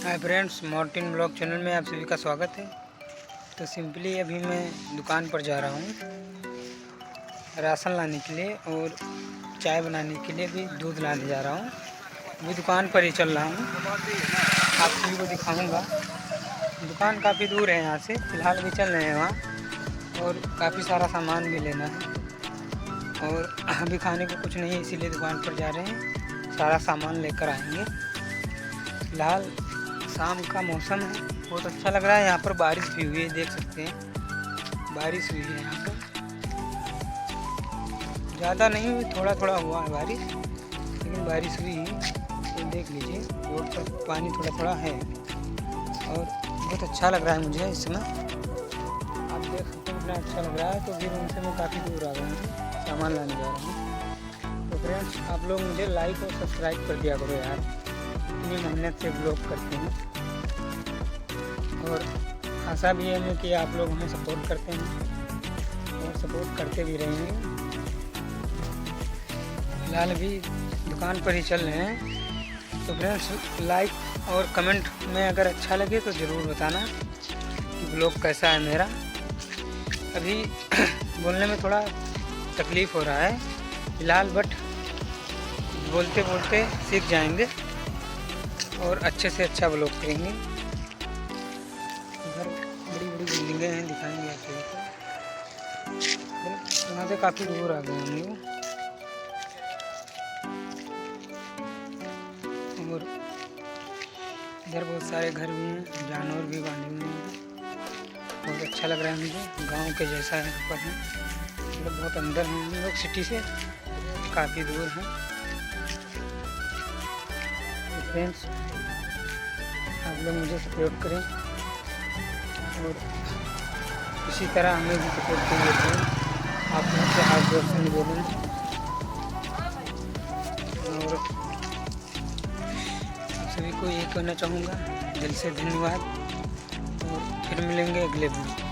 Hi friends, Martin blog channel में आप सभी का स्वागत है। तो सिंपली अभी मैं दुकान पर जा रहा हूँ राशन लाने के लिए और चाय बनाने के लिए भी दूध लाने जा रहा हूँ। अभी दुकान पर ही चल रहा हूँ, आप सभी को दिखाऊंगा। दुकान काफ़ी दूर है यहाँ से, फ़िलहाल भी चल रहे हैं वहाँ और काफ़ी सारा सामान भी लेना है और अभी खाने को कुछ नहीं है, इसीलिए दुकान पर जा रहे हैं। सारा सामान लेकर आएंगे। फ़िलहाल शाम का मौसम है, बहुत अच्छा लग रहा है। यहाँ पर बारिश भी हुई है, देख सकते हैं बारिश हुई है यहाँ पर। ज़्यादा नहीं हुई, थोड़ा थोड़ा हुआ है बारिश, लेकिन बारिश हुई है। तो देख लीजिए रोड पर पानी थोड़ा थोड़ा है और बहुत अच्छा लग रहा है मुझे इस समय। आप देख सकते हैं कितना अच्छा लग रहा है। तो फिर उनसे मैं काफ़ी दूर आ गया हूँ, सामान लाने जा रहा हूँ। तो फ्रेंड्स, आप लोग मुझे लाइक और सब्सक्राइब कर दिया करो यार, इतनी मेहनत से ब्लॉग करते हैं और आशा भी है कि आप लोग हमें सपोर्ट करते हैं और सपोर्ट करते भी रहेंगे। फिलहाल अभी दुकान पर ही चल रहे हैं। तो फ्रेंड्स, लाइक और कमेंट में अगर अच्छा लगे तो ज़रूर बताना कि ब्लॉग कैसा है मेरा। अभी बोलने में थोड़ा तकलीफ़ हो रहा है फ़िलहाल, बट बोलते बोलते सीख जाएंगे और अच्छे से अच्छा ब्लॉग करेंगे। इधर बड़ी बड़ी बिल्डिंगें हैं, दिखाएंगे आप लोगों को। वहाँ से काफ़ी दूर आ गए हम लोग और इधर बहुत सारे घर भी हैं, जानवर भी बांधे हुए हैं। बहुत अच्छा लग रहा है मुझे, गांव के जैसा है पर है। मतलब बहुत अंदर हैं हम लोग, सिटी से काफ़ी दूर हैं। तो फ्रेंड्स, आप लोग मुझे सपोर्ट करें और इसी तरह हमें भी सपोर्ट करेंगे। आप लोगों से हाथ जोड़ से निवेदन और आप सभी को ये कहना चाहूँगा, दिल से धन्यवाद और फिर मिलेंगे अगले वीडियो।